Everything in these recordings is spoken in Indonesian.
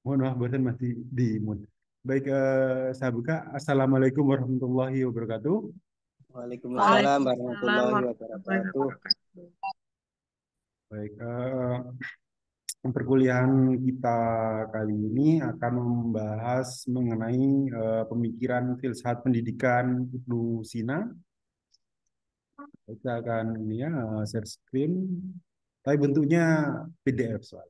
Mohon maaf, barusan masih di mute. Baik, saya buka. Assalamualaikum warahmatullahi wabarakatuh. Waalaikumsalam Waalaikumsalam warahmatullahi warahmatullahi wabarakatuh. wabarakatuh. Baik, perkuliahan kita kali ini akan membahas mengenai pemikiran filsafat pendidikan Ibnu Sina. Kita akan ini ya share screen, tapi bentuknya PDF soal.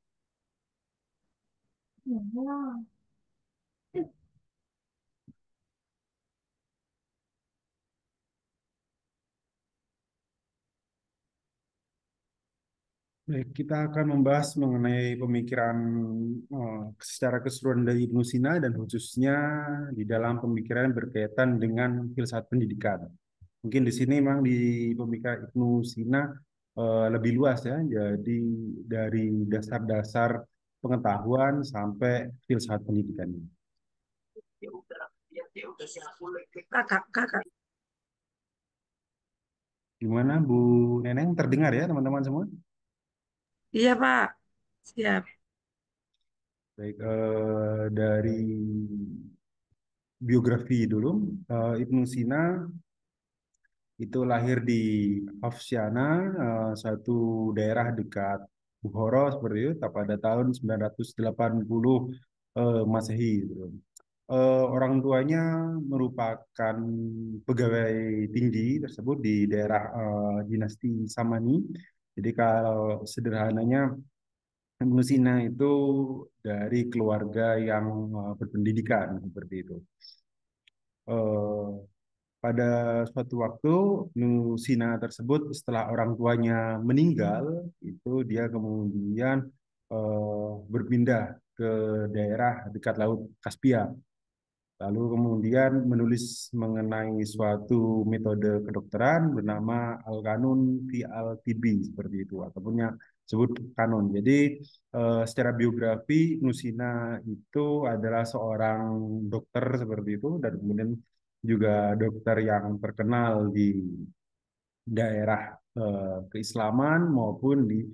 Baik, kita akan membahas mengenai pemikiran secara keseluruhan dari Ibnu Sina dan khususnya di dalam pemikiran berkaitan dengan filsafat pendidikan. Mungkin di sini memang di pemikiran Ibnu Sina lebih luas ya, jadi dari dasar-dasar pengetahuan sampai filsafat pendidikan. Kakak, kakak. Gimana Bu Neneng, terdengar ya teman-teman semua? Iya, Pak. Siap. Baik, dari biografi dulu, Ibnu Sina itu lahir di Afsyana, satu daerah dekat Bukhara seperti itu, pada tahun 980 Masehi, gitu. Orang tuanya merupakan pegawai tinggi tersebut di daerah dinasti Samani. Jadi kalau sederhananya, Ibnu Sina itu dari keluarga yang berpendidikan seperti itu. Eh, Pada suatu waktu, Nusina tersebut setelah orang tuanya meninggal, itu dia kemudian berpindah ke daerah dekat Laut Kaspia. Lalu kemudian menulis mengenai suatu metode kedokteran bernama Al-Qanun fi Al-Tibbi seperti itu, ataupun yang disebut kanon. Jadi secara biografi, Nusina itu adalah seorang dokter seperti itu, dan kemudian juga dokter yang terkenal di daerah keislaman maupun di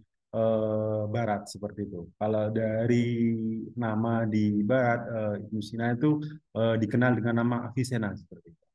barat seperti itu. Kalau dari nama di barat, Ibnu Sina itu dikenal dengan nama Avicenna seperti itu.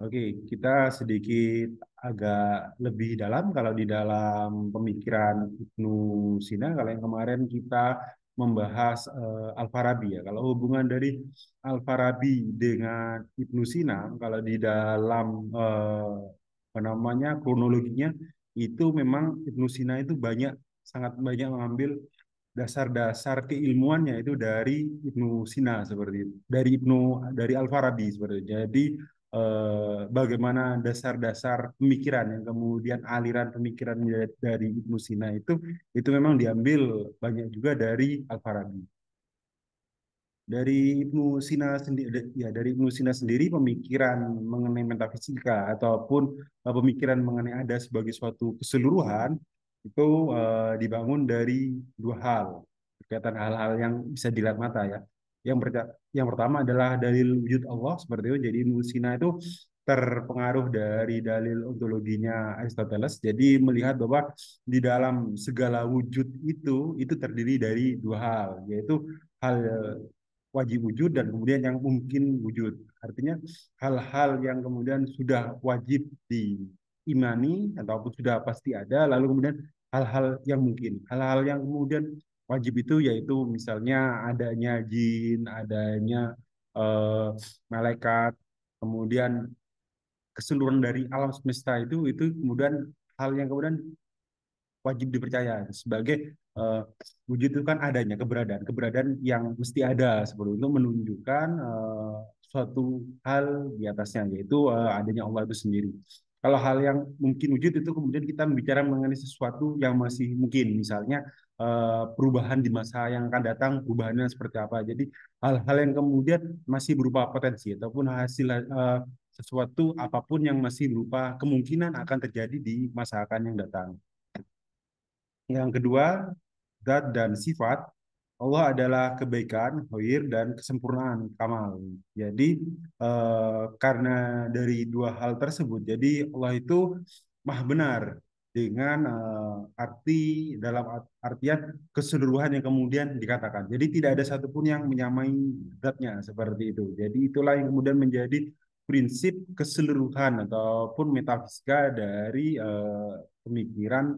Oke, kita sedikit agak lebih dalam kalau di dalam pemikiran Ibnu Sina. Kalau yang kemarin kita membahas Al-Farabi ya. Kalau hubungan dari Al-Farabi dengan Ibnu Sina, kalau di dalam apa namanya kronologinya itu memang Ibnu Sina itu sangat banyak mengambil dasar-dasar keilmuannya itu dari Ibnu Sina seperti itu, dari Al-Farabi seperti itu. Jadi bagaimana dasar-dasar pemikiran yang kemudian aliran pemikiran dari Ibnu Sina itu memang diambil banyak juga dari Al-Farabi. Dari Ibnu Sina sendiri, ya, dari Ibnu Sina sendiri, pemikiran mengenai metafisika ataupun pemikiran mengenai ada sebagai suatu keseluruhan itu dibangun dari dua hal, berkaitan hal-hal yang bisa dilihat mata ya. Yang pertama adalah dalil wujud Allah seperti itu. Jadi Ibnu Sina itu terpengaruh dari dalil ontologinya Aristoteles. Jadi melihat bahwa di dalam segala wujud itu terdiri dari dua hal, yaitu hal wajib wujud dan kemudian yang mungkin wujud. Artinya hal-hal yang kemudian sudah wajib diimani ataupun sudah pasti ada, lalu kemudian hal-hal yang mungkin. Hal-hal yang kemudian wajib itu yaitu misalnya adanya jin, adanya eh, malaikat, kemudian keseluruhan dari alam semesta itu kemudian hal yang kemudian wajib dipercaya sebagai wujud itu kan adanya keberadaan yang mesti ada seperti itu menunjukkan suatu hal di atasnya, yaitu adanya Allah itu sendiri. Kalau hal yang mungkin wujud itu kemudian kita bicara mengenai sesuatu yang masih mungkin, misalnya perubahan di masa yang akan datang, perubahannya seperti apa. Jadi hal-hal yang kemudian masih berupa potensi ataupun hasil sesuatu apapun yang masih berupa kemungkinan akan terjadi di masa akan yang datang. Yang kedua, zat dan sifat. Allah adalah kebaikan, khair, dan kesempurnaan, kamal. Jadi, karena dari dua hal tersebut, jadi Allah itu maha benar. dengan arti dalam artian keseluruhan yang kemudian dikatakan. Jadi tidak ada satupun yang menyamai zatnya seperti itu. Jadi itulah yang kemudian menjadi prinsip keseluruhan ataupun metafisika dari pemikiran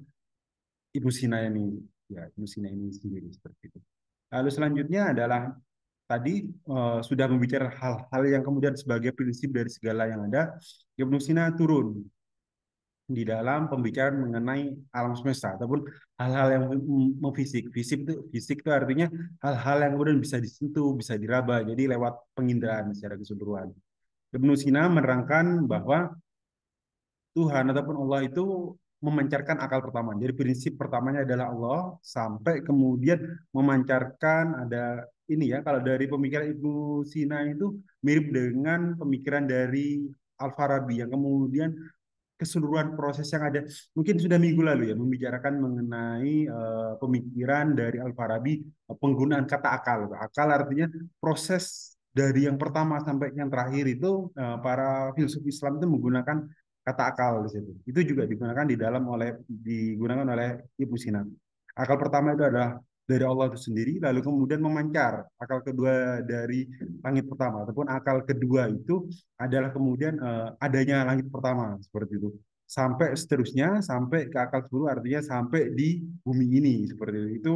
Ibnu Sina ini, ya Ibnu Sina ini sendiri seperti itu. Lalu selanjutnya adalah tadi sudah membicarakan hal-hal yang kemudian sebagai prinsip dari segala yang ada. Ibnu Sina turun di dalam pembicaraan mengenai alam semesta ataupun hal-hal yang memfisik. Fisik itu artinya hal-hal yang kemudian bisa disentuh, bisa diraba. Jadi lewat penginderaan secara keseluruhan. Ibnu Sina menerangkan bahwa Tuhan ataupun Allah itu memancarkan akal pertama. Jadi prinsip pertamanya adalah Allah sampai kemudian memancarkan ada ini ya, kalau dari pemikiran Ibnu Sina itu mirip dengan pemikiran dari Al-Farabi yang kemudian keseluruhan proses yang ada mungkin sudah minggu lalu ya membicarakan mengenai pemikiran dari Al-Farabi, penggunaan kata akal. Akal artinya proses dari yang pertama sampai yang terakhir itu para filsuf Islam itu menggunakan kata akal di situ. Itu juga digunakan oleh Ibnu Sina. Akal pertama itu adalah dari Allah itu sendiri, lalu kemudian memancar. Akal kedua dari langit pertama, ataupun akal kedua itu adalah kemudian adanya langit pertama, seperti itu. Sampai seterusnya, sampai ke akal 10, artinya sampai di bumi ini, seperti itu. Itu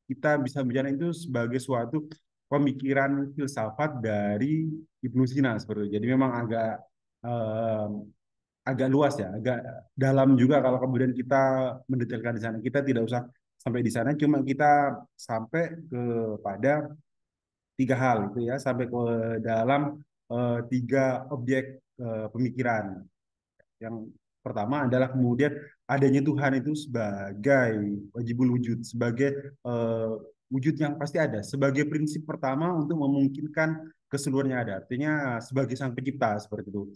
kita bisa bicara itu sebagai suatu pemikiran filsafat dari Ibnu Sina, seperti itu. Jadi memang eh, agak luas ya, agak dalam juga kalau kemudian kita mendetailkan di sana. Kita tidak usah sampai di sana, cuma kita sampai kepada tiga hal itu ya, sampai ke dalam tiga objek pemikiran. Yang pertama adalah kemudian adanya Tuhan itu sebagai wajibul wujud, sebagai eh, wujud yang pasti ada, sebagai prinsip pertama untuk memungkinkan keseluruhannya ada. Artinya sebagai sang pencipta seperti itu.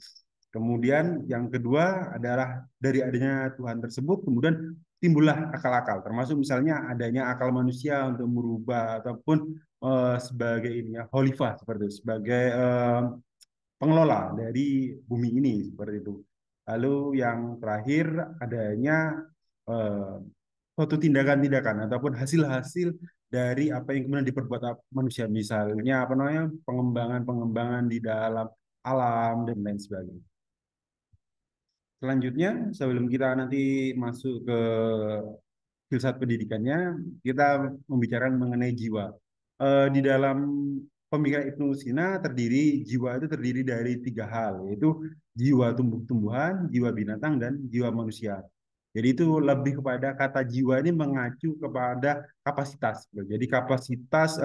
Kemudian yang kedua adalah dari adanya Tuhan tersebut, kemudian timbullah akal-akal, termasuk misalnya adanya akal manusia untuk merubah ataupun sebagai ini ya, khalifah seperti itu, sebagai pengelola dari bumi ini seperti itu. Lalu yang terakhir adanya eh, suatu tindakan-tindakan ataupun hasil-hasil dari apa yang kemudian diperbuat manusia, misalnya apa namanya pengembangan-pengembangan di dalam alam dan lain sebagainya. Selanjutnya, sebelum kita nanti masuk ke filsafat pendidikannya, kita membicarakan mengenai jiwa. Di dalam pemikiran Ibnu Sina jiwa itu terdiri dari tiga hal, yaitu jiwa tumbuh-tumbuhan, jiwa binatang, dan jiwa manusia. Jadi itu lebih kepada kata jiwa ini mengacu kepada kapasitas. Jadi kapasitas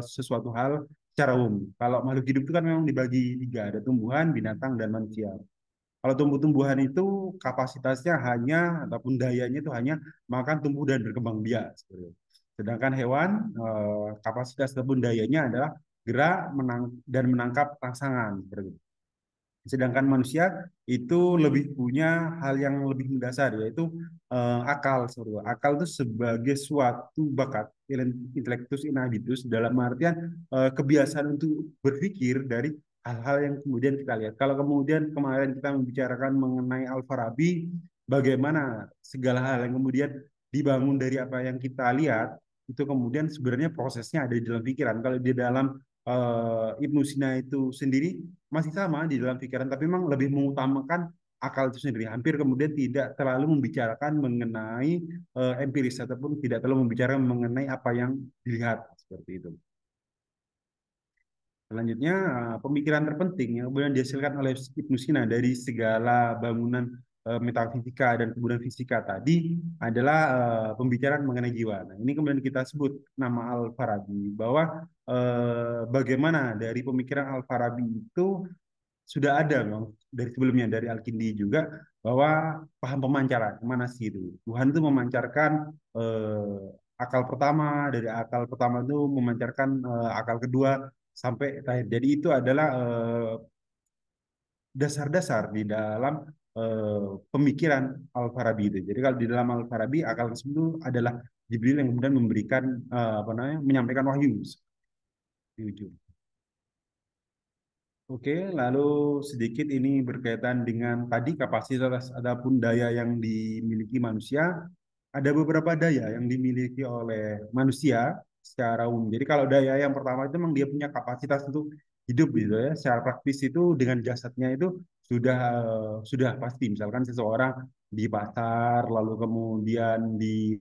sesuatu hal secara umum. Kalau makhluk hidup itu kan memang dibagi tiga, ada tumbuhan, binatang, dan manusia. Kalau tumbuh-tumbuhan itu kapasitasnya hanya ataupun dayanya itu hanya makan, tumbuh, dan berkembang biak. Sedangkan hewan kapasitas ataupun dayanya adalah gerak dan menangkap rangsangan. Sedangkan manusia itu lebih punya hal yang lebih mendasar, yaitu akal. Akal itu sebagai suatu bakat intellectus inhabitus, dalam artian kebiasaan untuk berpikir dari hal-hal yang kemudian kita lihat. Kalau kemudian kemarin kita membicarakan mengenai Al-Farabi, bagaimana segala hal yang kemudian dibangun dari apa yang kita lihat, itu kemudian sebenarnya prosesnya ada di dalam pikiran. Kalau di dalam Ibnu Sina itu sendiri masih sama di dalam pikiran, tapi memang lebih mengutamakan akal itu sendiri. Hampir kemudian tidak terlalu membicarakan mengenai empiris ataupun tidak terlalu membicarakan mengenai apa yang dilihat seperti itu. Selanjutnya, pemikiran terpenting yang kemudian dihasilkan oleh Ibnu Sina dari segala bangunan metafisika dan kemudian fisika tadi adalah pembicaraan mengenai jiwa. Nah, ini kemudian kita sebut nama Al-Farabi, bahwa bagaimana dari pemikiran Al-Farabi itu sudah ada memang dari sebelumnya, dari Al-Kindi juga, bahwa paham pemancaran kemana sih itu Tuhan itu memancarkan akal pertama, dari akal pertama itu memancarkan akal kedua sampai terakhir. Jadi itu adalah dasar-dasar di dalam pemikiran Al-Farabi itu. Jadi kalau di dalam Al-Farabi akal tersebut itu adalah Jibril yang kemudian memberikan apa namanya menyampaikan wahyu di ujung. Oke, lalu sedikit ini berkaitan dengan tadi kapasitas ataupun daya yang dimiliki manusia. Ada beberapa daya yang dimiliki oleh manusia secara umum. Jadi kalau daya yang pertama itu memang dia punya kapasitas untuk hidup gitu ya. Secara praktis itu dengan jasadnya itu sudah pasti. Misalkan seseorang di pasar, lalu kemudian di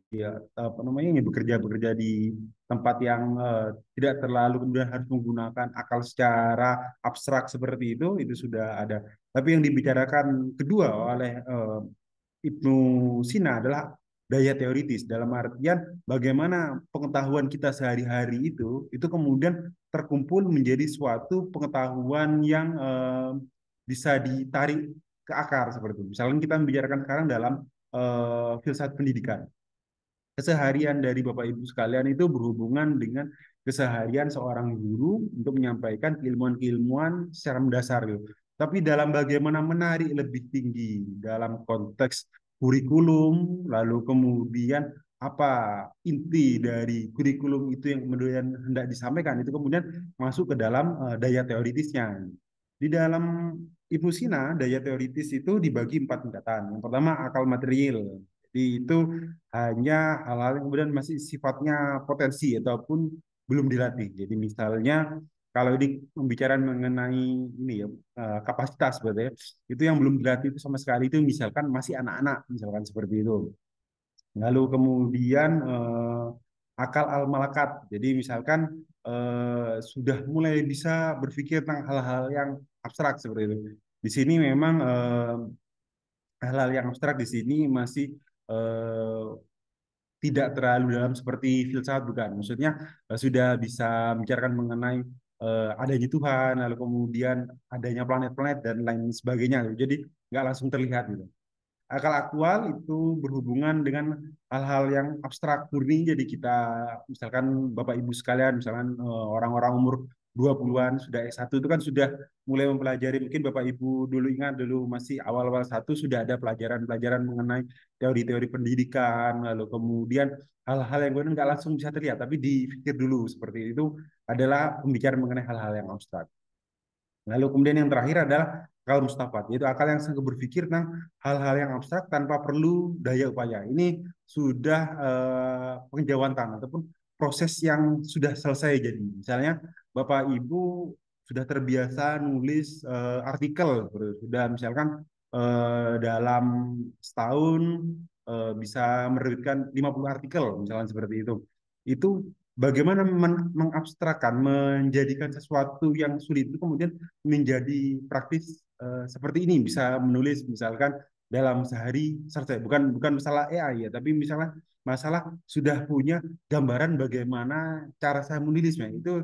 apa namanya bekerja di tempat yang tidak terlalu kemudian harus menggunakan akal secara abstrak seperti itu sudah ada. Tapi yang dibicarakan kedua oleh Ibnu Sina adalah daya teoritis dalam artian bagaimana pengetahuan kita sehari-hari itu kemudian terkumpul menjadi suatu pengetahuan yang bisa ditarik ke akar seperti itu. Misalnya kita membicarakan sekarang dalam filsafat pendidikan. Keseharian dari Bapak Ibu sekalian itu berhubungan dengan keseharian seorang guru untuk menyampaikan keilmuan-keilmuan secara mendasar gitu. Tapi dalam bagaimana menarik lebih tinggi dalam konteks kurikulum, lalu kemudian apa inti dari kurikulum itu yang kemudian hendak disampaikan itu kemudian masuk ke dalam daya teoritisnya. Di dalam Ibnu Sina, daya teoritis itu dibagi 4 tingkatan. Yang pertama akal material. Jadi itu hanya hal-hal yang kemudian masih sifatnya potensi ataupun belum dilatih. Jadi misalnya kalau ini pembicaraan mengenai ini ya kapasitas berarti ya, itu yang belum dilatih itu sama sekali itu misalkan masih anak-anak misalkan seperti itu. Lalu kemudian akal al-malakat. Jadi misalkan sudah mulai bisa berpikir tentang hal-hal yang abstrak seperti itu. Di sini memang hal-hal yang abstrak di sini masih eh, tidak terlalu dalam seperti filsafat bukan. Maksudnya sudah bisa membicarakan mengenai adanya Tuhan, lalu kemudian adanya planet-planet dan lain sebagainya. Jadi nggak langsung terlihat gitu. Akal aktual itu berhubungan dengan hal-hal yang abstrak murni. Jadi kita misalkan Bapak Ibu sekalian, misalkan orang-orang umur 20-an sudah S1 itu kan sudah mulai mempelajari, mungkin Bapak Ibu dulu ingat dulu masih awal-awal satu sudah ada pelajaran-pelajaran mengenai teori-teori pendidikan, lalu kemudian hal-hal yang kemudian nggak langsung bisa terlihat, tapi dipikir dulu seperti itu adalah pembicaraan mengenai hal-hal yang abstrak. Lalu kemudian yang terakhir adalah akal mustafat, yaitu akal yang sanggup berpikir tentang hal-hal yang abstrak tanpa perlu daya upaya. Ini sudah penjawatan ataupun proses yang sudah selesai jadi. Misalnya Bapak Ibu sudah terbiasa nulis artikel, sudah misalkan dalam setahun bisa menerbitkan 50 artikel, misalnya seperti itu. Itu bagaimana mengabstrakkan, menjadikan sesuatu yang sulit itu kemudian menjadi praktis seperti ini bisa menulis misalkan dalam sehari selesai bukan bukan masalah AI ya tapi misalnya masalah sudah punya gambaran bagaimana cara saya menulisnya itu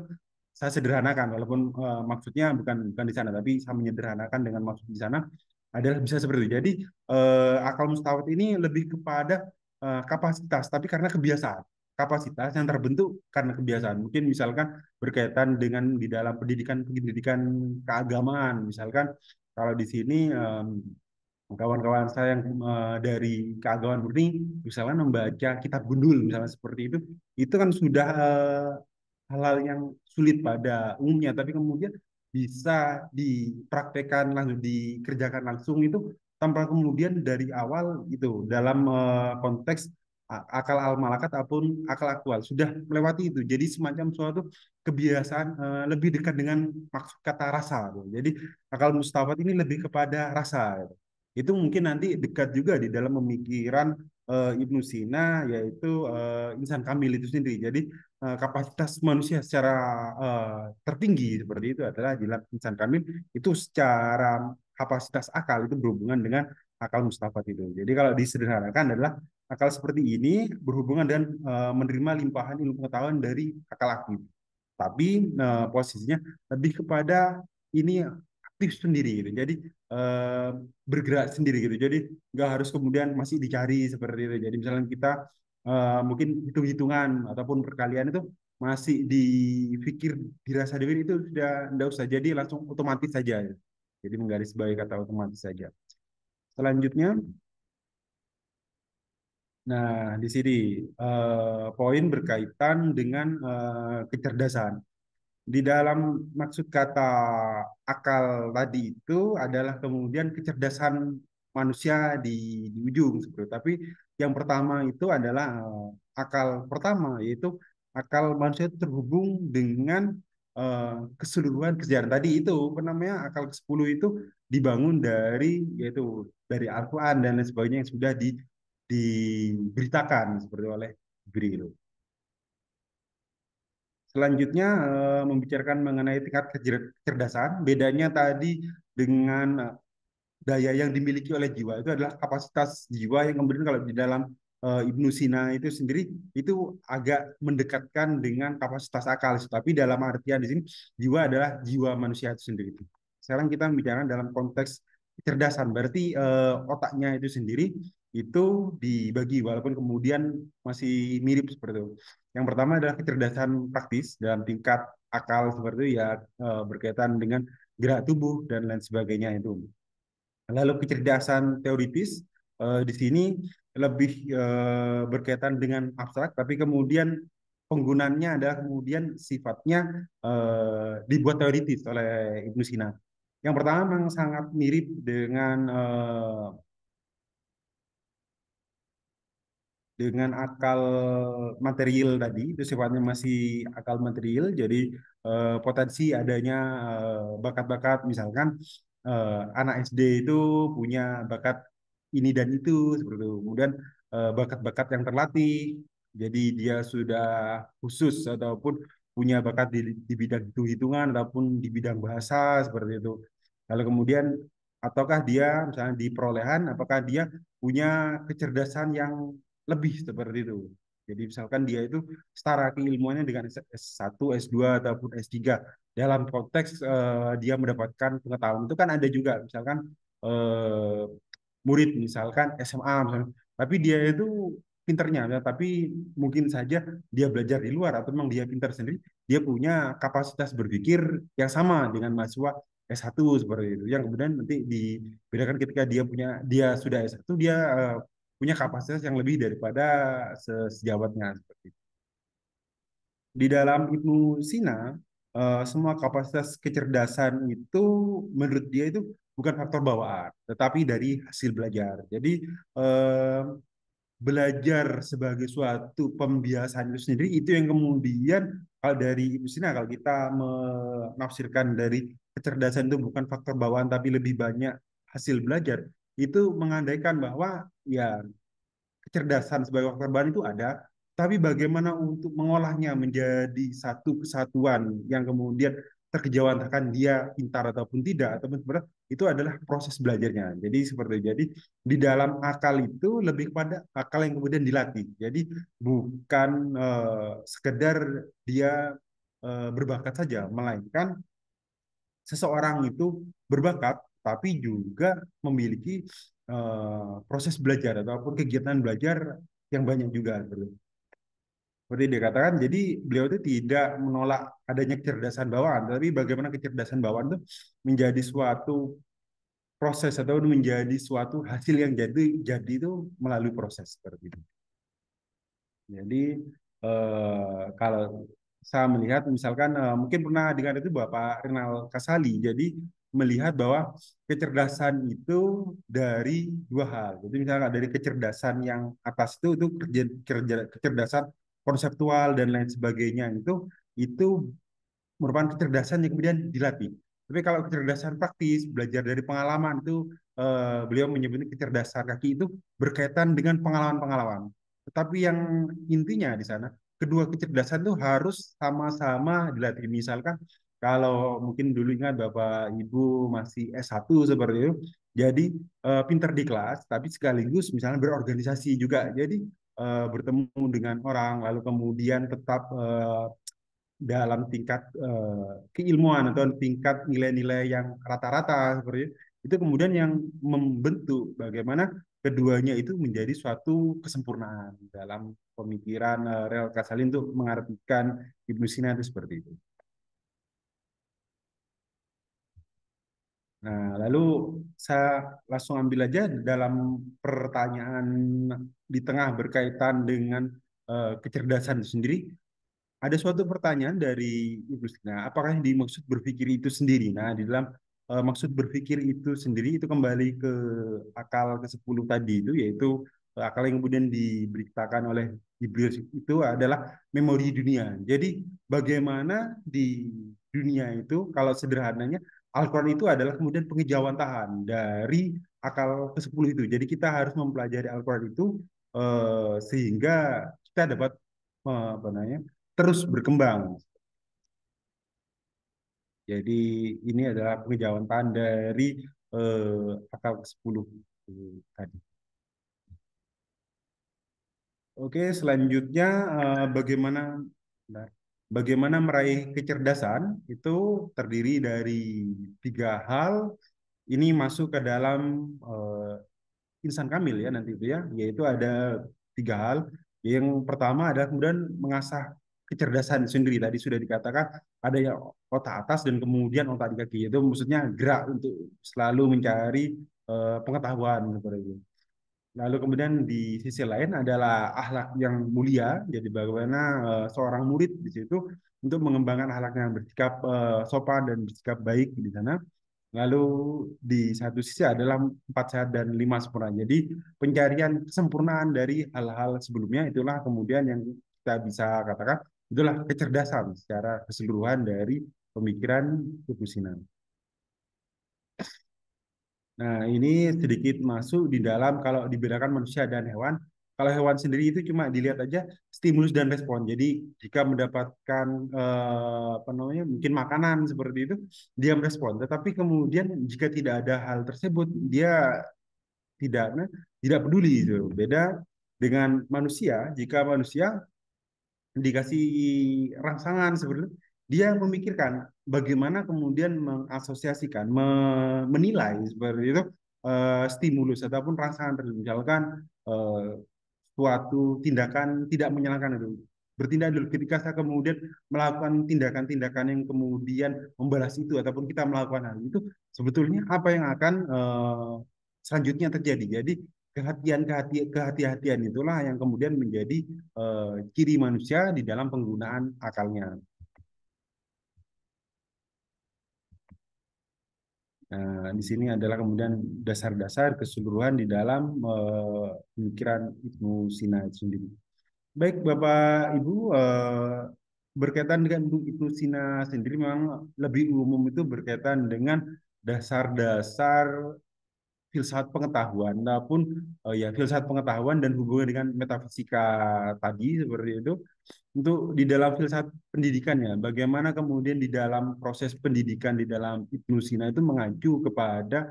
saya sederhanakan walaupun maksudnya bukan bukan di sana tapi saya menyederhanakan dengan maksud di sana adalah bisa seperti itu. Jadi akal mustawat ini lebih kepada kapasitas tapi karena kebiasaan kapasitas yang terbentuk karena kebiasaan. Mungkin misalkan berkaitan dengan di dalam pendidikan keagamaan. Misalkan kalau di sini kawan-kawan saya yang dari keagamaan murni, misalnya membaca kitab gundul, misalnya seperti itu kan sudah hal-hal yang sulit pada umumnya, tapi kemudian bisa dipraktekkan langsung, dikerjakan langsung itu tanpa kemudian dari awal itu dalam konteks akal al-malakat ataupun akal aktual sudah melewati itu. Jadi semacam suatu kebiasaan lebih dekat dengan maksud kata rasa. Gitu. Jadi akal mustafat ini lebih kepada rasa. Gitu. Itu mungkin nanti dekat juga di dalam pemikiran Ibnu Sina yaitu insan kamil itu sendiri. Jadi kapasitas manusia secara tertinggi seperti itu adalah jelas insan kamil itu secara kapasitas akal itu berhubungan dengan akal mustafat itu. Jadi kalau disederhanakan adalah akal seperti ini berhubungan dengan menerima limpahan ilmu pengetahuan dari akal aktif. Tapi posisinya lebih kepada ini aktif sendiri gitu. Jadi eh, bergerak sendiri gitu. Jadi nggak harus kemudian masih dicari seperti itu. Jadi misalnya kita mungkin hitung-hitungan ataupun perkalian itu masih dipikir dirasa dewi itu sudah tidak usah jadi langsung otomatis saja. Jadi menggarisbawahi kata otomatis saja. Selanjutnya, nah di sini poin berkaitan dengan kecerdasan. Di dalam maksud kata akal tadi itu adalah kemudian kecerdasan manusia di ujung seperti itu. Tapi yang pertama itu adalah akal pertama, yaitu akal manusia itu terhubung dengan keseluruhan kesejahteraan tadi itu apa namanya, akal ke-10 itu dibangun dari, yaitu dari Al-Quran dan lain sebagainya yang sudah diberitakan seperti oleh Jibril. Selanjutnya membicarakan mengenai tingkat kecerdasan. Bedanya tadi dengan daya yang dimiliki oleh jiwa itu adalah kapasitas jiwa yang kemudian kalau di dalam Ibnu Sina itu sendiri itu agak mendekatkan dengan kapasitas akal. Tapi dalam artian di sini jiwa adalah jiwa manusia itu sendiri. Sekarang kita membicarakan dalam konteks kecerdasan. Berarti otaknya itu sendiri itu dibagi walaupun kemudian masih mirip seperti itu. Yang pertama adalah kecerdasan praktis dalam tingkat akal seperti itu ya, berkaitan dengan gerak tubuh dan lain sebagainya itu. Lalu kecerdasan teoritis di sini lebih berkaitan dengan abstrak, tapi kemudian penggunaannya adalah kemudian sifatnya dibuat teoritis oleh Ibnu Sina. Yang pertama memang sangat mirip dengan akal material tadi, itu sifatnya masih akal material, jadi potensi adanya bakat-bakat, misalkan anak SD itu punya bakat ini dan itu, seperti itu. Kemudian bakat-bakat yang terlatih, jadi dia sudah khusus ataupun punya bakat di bidang hitung-hitungan ataupun di bidang bahasa, seperti itu. Lalu kemudian ataukah dia misalnya di perolehan, apakah dia punya kecerdasan yang lebih seperti itu. Jadi misalkan dia itu setara keilmuannya dengan S1, S2 ataupun S3. Dalam konteks dia mendapatkan pengetahuan itu kan ada juga misalkan eh, murid misalkan SMA misalkan, tapi dia itu pinternya ya, tapi mungkin saja dia belajar di luar atau memang dia pintar sendiri, dia punya kapasitas berpikir yang sama dengan mahasiswa S1 seperti itu. Yang kemudian nanti dibedakan ketika dia sudah S1, dia punya kapasitas yang lebih daripada sejawatnya seperti itu. Di dalam Ibnu Sina, semua kapasitas kecerdasan itu menurut dia itu bukan faktor bawaan, tetapi dari hasil belajar. Jadi eh, belajar sebagai suatu pembiasaan itu sendiri itu yang kemudian kalau dari Ibu Sina, kalau kita menafsirkan dari kecerdasan itu bukan faktor bawaan tapi lebih banyak hasil belajar, itu mengandaikan bahwa ya kecerdasan sebagai faktor bawaan itu ada, tapi bagaimana untuk mengolahnya menjadi satu kesatuan yang kemudian terkejawantahkan dia pintar ataupun tidak ataupun sebenarnya itu adalah proses belajarnya. Jadi seperti itu. Jadi di dalam akal itu lebih kepada akal yang kemudian dilatih. Jadi bukan sekedar dia berbakat saja, melainkan seseorang itu berbakat tapi juga memiliki proses belajar ataupun kegiatan belajar yang banyak juga. Seperti dikatakan, jadi beliau itu tidak menolak adanya kecerdasan bawaan, tapi bagaimana kecerdasan bawaan itu menjadi suatu proses atau menjadi suatu hasil yang jadi itu melalui proses seperti itu. Jadi kalau saya melihat misalkan mungkin pernah dengar itu Bapak Rinal Kasali. Jadi melihat bahwa kecerdasan itu dari dua hal. Jadi misalkan dari kecerdasan yang atas itu kecerdasan konseptual dan lain sebagainya itu merupakan kecerdasan yang kemudian dilatih. Tapi kalau kecerdasan praktis, belajar dari pengalaman itu, beliau menyebutnya kecerdasan kaki itu berkaitan dengan pengalaman-pengalaman. Tetapi yang intinya di sana, kedua kecerdasan itu harus sama-sama dilatih. Misalkan kalau mungkin dulu ingat Bapak Ibu masih S1 seperti itu, jadi pinter di kelas, tapi sekaligus misalnya berorganisasi juga. Jadi bertemu dengan orang, lalu kemudian tetap dalam tingkat keilmuan atau tingkat nilai-nilai yang rata-rata seperti itu kemudian yang membentuk bagaimana keduanya itu menjadi suatu kesempurnaan dalam pemikiran Rel Kasali untuk mengartikan Ibnu Sina itu seperti itu. Nah, lalu saya langsung ambil aja dalam pertanyaan di tengah berkaitan dengan kecerdasan itu sendiri. ada suatu pertanyaan dari Ibu Sina, apakah yang dimaksud berpikir itu sendiri? Nah, di dalam maksud berpikir itu sendiri itu kembali ke akal ke-10 tadi itu, yaitu akal yang kemudian diberitakan oleh Iblis itu adalah memori dunia. Jadi bagaimana di dunia itu, kalau sederhananya, Al-Quran itu adalah kemudian pengejawantahan dari akal ke-10 itu. Jadi kita harus mempelajari Al-Quran itu sehingga kita dapat apa namanya, terus berkembang. Jadi ini adalah pengejawantahan dari akal ke-10 tadi. Oke, selanjutnya bagaimana bagaimana meraih kecerdasan itu terdiri dari 3 hal. Ini masuk ke dalam insan kamil ya nanti itu ya, yaitu ada 3 hal. Yang pertama adalah kemudian mengasah kecerdasan sendiri. Tadi sudah dikatakan ada yang otak atas dan kemudian otak di kaki. Itu maksudnya gerak untuk selalu mencari pengetahuan seperti itu. Lalu kemudian di sisi lain adalah akhlak yang mulia. Jadi bagaimana seorang murid di situ untuk mengembangkan akhlaknya, bersikap sopan dan bersikap baik di sana. Lalu di satu sisi adalah 4 sehat dan 5 sempurna. Jadi pencarian kesempurnaan dari hal-hal sebelumnya itulah kemudian yang kita bisa katakan itulah kecerdasan secara keseluruhan dari pemikiran Ibnu Sina. Nah, ini sedikit masuk di dalam kalau dibedakan manusia dan hewan. Kalau hewan sendiri itu cuma dilihat aja stimulus dan respon. Jadi jika mendapatkan apa namanya mungkin makanan seperti itu, dia merespon. Tetapi kemudian jika tidak ada hal tersebut, dia tidak tidak peduli itu. Beda dengan manusia. Jika manusia dikasih rangsangan sebenarnya dia memikirkan bagaimana kemudian mengasosiasikan menilai seperti itu stimulus ataupun rangsangan tersebut misalkan eh, suatu tindakan tidak menyenangkan itu bertindak dulu ketika saya kemudian melakukan tindakan-tindakan yang kemudian membalas itu ataupun kita melakukan hal itu sebetulnya apa yang akan selanjutnya terjadi. Jadi kehati-hatian itulah yang kemudian menjadi ciri manusia di dalam penggunaan akalnya. Nah, di sini adalah kemudian dasar-dasar keseluruhan di dalam pemikiran Ibnu Sina itu sendiri. Baik, Bapak Ibu, berkaitan dengan Ibnu Sina sendiri memang lebih umum itu berkaitan dengan dasar-dasar filsafat pengetahuan, ataupun ya filsafat pengetahuan dan hubungan dengan metafisika tadi seperti itu. Untuk di dalam filsafat pendidikannya, bagaimana kemudian di dalam proses pendidikan di dalam Ibnu Sina itu mengacu kepada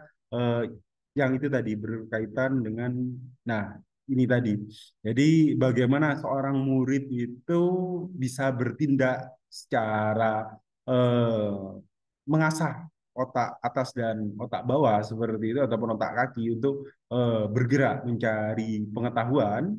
yang itu tadi berkaitan dengan, nah ini tadi. Jadi bagaimana seorang murid itu bisa bertindak secara mengasah otak atas dan otak bawah seperti itu ataupun otak kaki untuk bergerak mencari pengetahuan.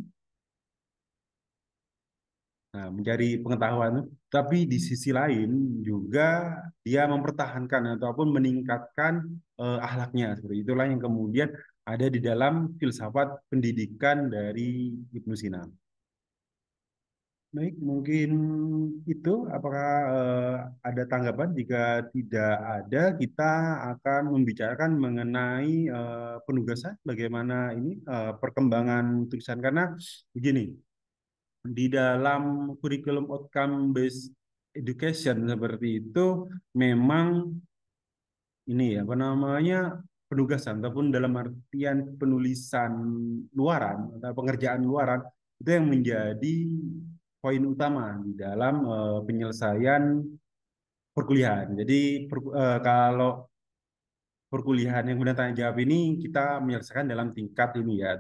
Nah, mencari pengetahuan, tapi di sisi lain juga dia mempertahankan ataupun meningkatkan akhlaknya. Seperti itulah yang kemudian ada di dalam filsafat pendidikan dari Ibnu Sina. Baik, mungkin itu. Apakah ada tanggapan? Jika tidak ada, kita akan membicarakan mengenai penugasan, bagaimana ini perkembangan tulisan. Karena begini, di dalam kurikulum outcome based education seperti itu memang ini ya apa namanya penugasan ataupun dalam artian penulisan luaran atau pengerjaan luaran itu yang menjadi poin utama di dalam penyelesaian perkuliahan. Jadi kalau perkuliahan yang kemudian tanya jawab ini kita menyelesaikan dalam tingkat ini ya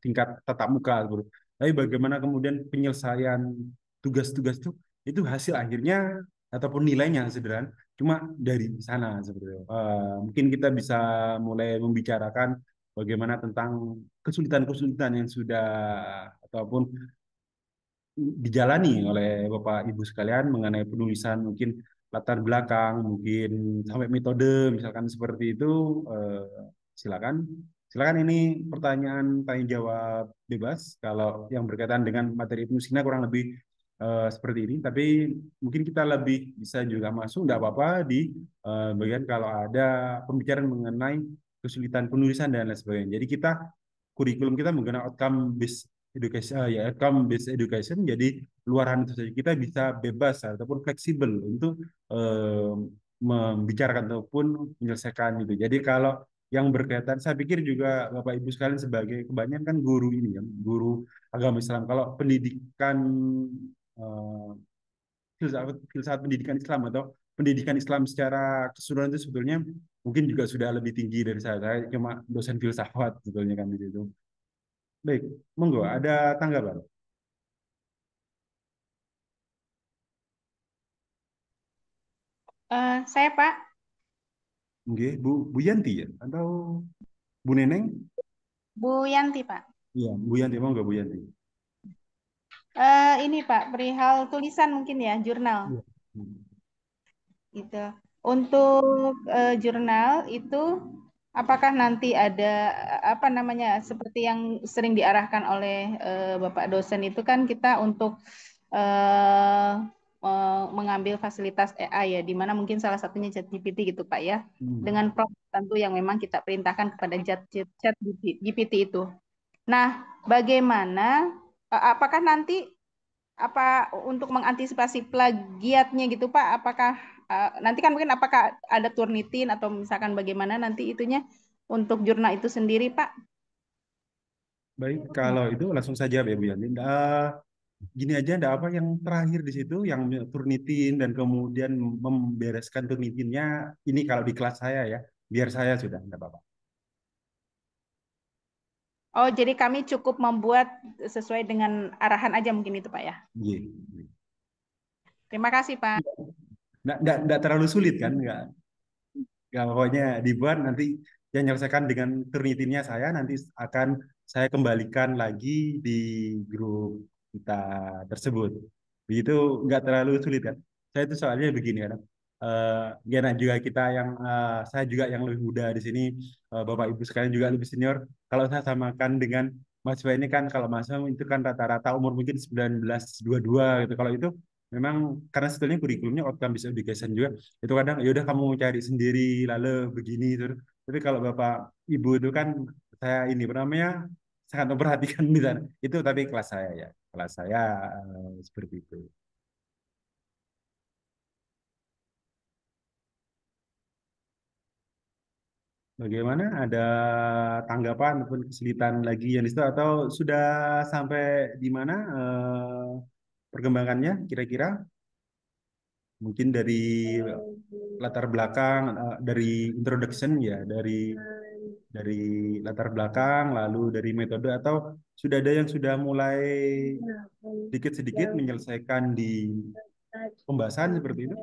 tingkat tatap muka gitu. Tapi bagaimana kemudian penyelesaian tugas-tugas itu hasil akhirnya ataupun nilainya sederhana cuma dari sana seperti itu. Mungkin kita bisa mulai membicarakan bagaimana tentang kesulitan-kesulitan yang sudah ataupun dijalani oleh Bapak Ibu sekalian mengenai penulisan mungkin latar belakang, mungkin sampai metode misalkan seperti itu eh, silakan. Silakan ini pertanyaan tanya jawab bebas kalau yang berkaitan dengan materi Ibnu Sina kurang lebih seperti ini, tapi mungkin kita lebih bisa juga masuk, nggak apa-apa di bagian kalau ada pembicaraan mengenai kesulitan penulisan dan lain sebagainya. Jadi kita kurikulum kita menggunakan outcome based education, ya outcome based education. Jadi luaran itu saja kita bisa bebas ataupun fleksibel untuk eh, membicarakan ataupun menyelesaikan itu. Jadi kalau yang berkaitan, saya pikir juga Bapak Ibu sekalian sebagai kebanyakan kan guru ini ya, guru agama Islam. Kalau pendidikan eh, filsafat pendidikan Islam atau pendidikan Islam secara keseluruhan itu sebetulnya mungkin juga sudah lebih tinggi dari saya. Saya cuma dosen filsafat sebetulnya kan itu. Baik, monggo ada tanggapan. Saya Pak, Oke, Bu Yanti ya atau Bu Neneng? Bu Yanti Pak. Iya, Bu Yanti, monggo Bu Yanti. Ini Pak, perihal tulisan mungkin ya, jurnal Iya. Hmm. gitu. Untuk jurnal itu, apakah nanti ada apa namanya seperti yang sering diarahkan oleh Bapak dosen itu kan kita untuk eh, mengambil fasilitas AI ya, di mana mungkin salah satunya ChatGPT gitu Pak ya, dengan Hmm. prompt tentu yang memang kita perintahkan kepada ChatGPT itu. Nah, bagaimana? Apakah nanti apa untuk mengantisipasi plagiatnya gitu Pak? Apakah nanti kan mungkin apakah ada Turnitin atau misalkan bagaimana nanti itunya untuk jurnal itu sendiri Pak? Baik, kalau itu langsung saja ya Bu Yanti. Gini aja, ada apa yang terakhir di situ, yang Turnitin dan kemudian membereskan Turnitinnya ini kalau di kelas saya ya, biar saya sudah, enggak apa-apa. Oh, jadi kami cukup membuat sesuai dengan arahan aja mungkin itu Pak ya. Iya. Terima kasih Pak. Nggak terlalu sulit kan, nggak pokoknya dibuat nanti yang menyelesaikan dengan Turnitinnya saya nanti akan saya kembalikan lagi di grup kita tersebut. Begitu nggak terlalu sulit kan. Saya itu soalnya begini kan. Ya, nah juga kita yang saya juga yang lebih muda di sini, Bapak Ibu sekalian juga lebih senior. Kalau saya samakan dengan mahasiswa ini kan, kalau mahasiswa itu kan rata-rata umur mungkin 19 22 gitu. Kalau itu memang karena sebetulnya kurikulumnya outcome based education juga, itu kadang ya udah kamu cari sendiri lalu begini terus. Tapi kalau Bapak Ibu itu kan saya ini apa namanya sangat memperhatikan di sana. Itu tapi kelas saya ya. Kelas saya seperti itu. Bagaimana? Ada tanggapan ataupun kesulitan lagi yang di situ atau sudah sampai di mana perkembangannya kira-kira? Mungkin dari latar belakang, dari introduction ya, dari latar belakang, lalu dari metode atau sudah ada yang sudah mulai sedikit-sedikit menyelesaikan di pembahasan seperti itu?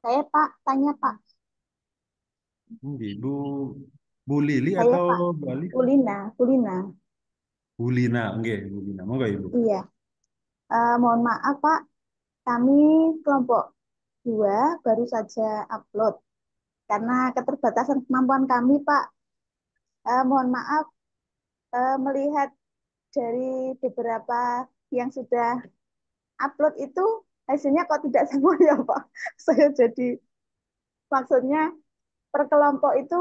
Saya Pak, tanya Pak. Bu, Bu Lili Saya atau Pak, Bu Ali? Kulina. Bu Lina, enggak, Bu Lina. Monggo Ibu. Iya. Mohon maaf Pak, kami kelompok 2 baru saja upload karena keterbatasan kemampuan kami Pak. Mohon maaf, melihat dari beberapa yang sudah upload itu hasilnya kok tidak sama ya Pak. Saya jadi maksudnya per kelompok itu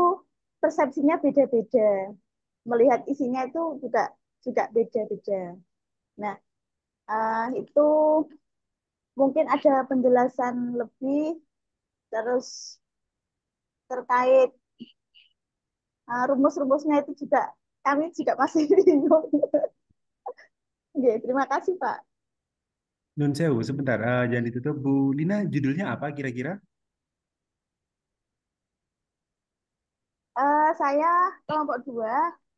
persepsinya beda-beda. Melihat isinya itu juga juga beda-beda. Nah, itu mungkin ada penjelasan lebih terus terkait rumus-rumusnya itu juga kami juga masih bingung. Oke, terima kasih Pak. Nun sewu, sebentar, jangan ditutup. Bu Lina, judulnya apa kira-kira? Saya kelompok 2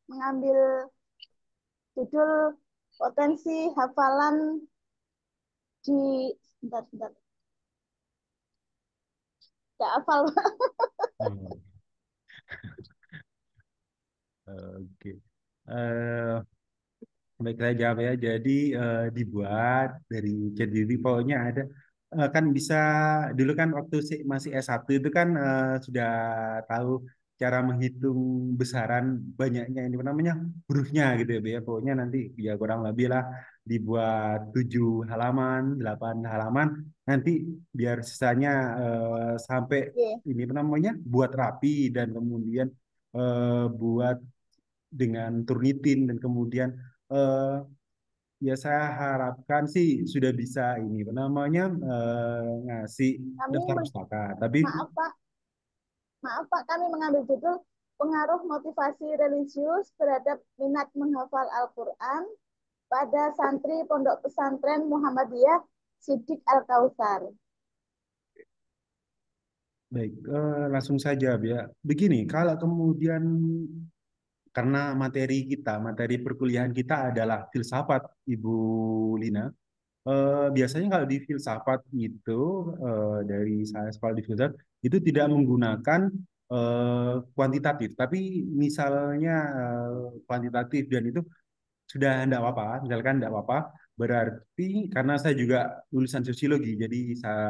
mengambil judul potensi hafalan di sebentar, tidak hafal. Hmm, Oke. Eh, Baik saya jawab ya. Jadi dibuat dari jadi pokoknya ada kan bisa dulu kan waktu masih S1 itu kan sudah tahu cara menghitung besaran banyaknya ini apa namanya hurufnya gitu ya, Bu, ya. Pokoknya nanti ya kurang lebih lah dibuat 7 halaman, 8 halaman, nanti biar sisanya sampai Oke. ini apa namanya buat rapi dan kemudian buat dengan Turnitin dan kemudian eh, ya saya harapkan sih sudah bisa ini apa namanya ngasih Kami daftar meng- pustaka. Tapi maaf Pak, maaf Pak, kami mengambil judul pengaruh motivasi religius terhadap minat menghafal Al-Quran pada santri Pondok Pesantren Muhammadiyah Sidik Al-Kautsar. baik, langsung saja ya. Begini, kalau kemudian karena materi perkuliahan kita adalah filsafat, Ibu Lina. Biasanya kalau di filsafat itu dari saya sekolah di filsafat itu tidak menggunakan kuantitatif, tapi misalnya kuantitatif dan itu sudah tidak apa-apa, misalkan tidak apa-apa, berarti karena saya juga lulusan sosiologi, jadi saya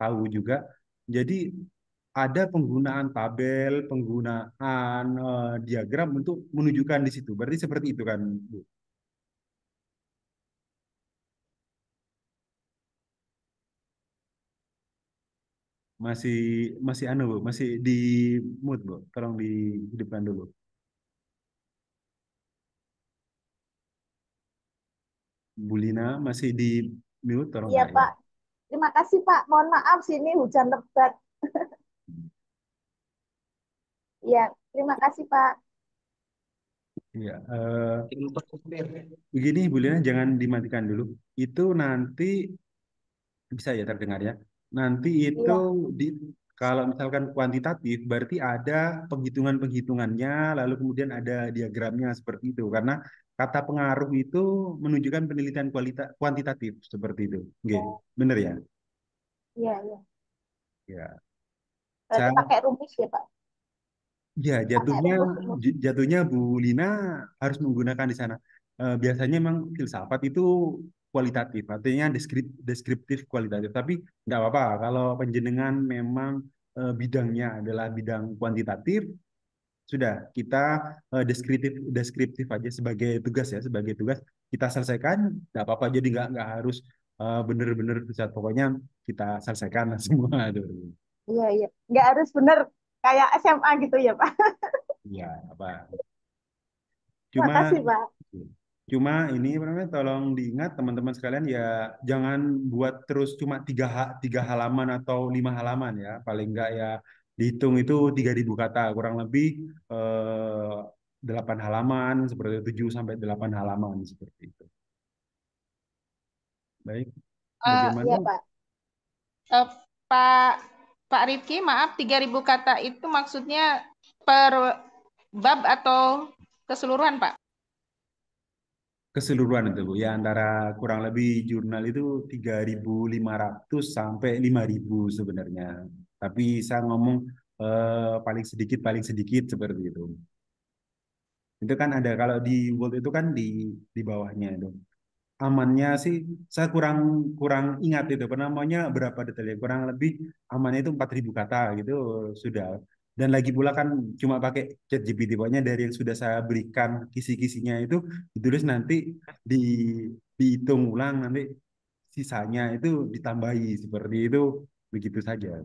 tahu juga, jadi ada penggunaan tabel, penggunaan diagram untuk menunjukkan di situ. Berarti seperti itu kan, Bu? Masih masih anu, Bu, masih di mood, Bu. Tolong dihidupkan dulu. Bu Lina masih di mute, tolong Iya nggak ya? Pak, terima kasih Pak. Mohon maaf sini hujan lebat. Iya, terima kasih Pak. Iya, begini Bu Lina, jangan dimatikan dulu. Itu nanti bisa ya terdengar ya. Nanti itu Iya, di kalau misalkan kuantitatif berarti ada penghitungan-penghitungannya lalu kemudian ada diagramnya seperti itu karena kata pengaruh itu menunjukkan penelitian kuantitatif seperti itu. Oke, benar ya? iya, iya. Ya. Berarti Saya pakai rumus ya Pak. ya Pakai jatuhnya rumus. jatuhnya Bu Lina harus menggunakan di sana. Biasanya memang filsafat itu kualitatif, artinya deskriptif kualitatif. Tapi nggak apa-apa kalau penjenengan memang bidangnya adalah bidang kuantitatif, sudah kita deskriptif aja sebagai tugas ya, sebagai tugas kita selesaikan, nggak apa-apa. Jadi nggak harus bener-bener filsafat. Pokoknya kita selesaikan lah semua. Tuh. Iya, iya. Nggak harus benar kayak SMA gitu ya Pak. Ya, apa? Terima Cuma kasih Pak. Cuma ini apa namanya, tolong diingat teman-teman sekalian ya jangan buat terus cuma 3 halaman atau 5 halaman ya paling enggak ya dihitung itu 3.000 kata kurang lebih 8 halaman seperti 7 sampai 8 halaman seperti itu. Baik, Iya bagaimana? Pak. Eh, Pak Pak Rifki, maaf 3.000 kata itu maksudnya per bab atau keseluruhan Pak? Keseluruhan itu Bu ya antara kurang lebih jurnal itu 3.500 sampai 5.000 sebenarnya. Tapi saya ngomong paling sedikit seperti itu. Itu kan ada kalau di Word itu kan di bawahnya itu. Amannya sih saya kurang kurang ingat itu apa namanya berapa detailnya. Kurang lebih amannya itu 4.000 kata gitu sudah. Dan lagi pula kan cuma pakai ChatGPT pokoknya dari yang sudah saya berikan kisi-kisinya itu ditulis nanti di dihitung ulang nanti sisanya itu ditambahi seperti itu begitu saja.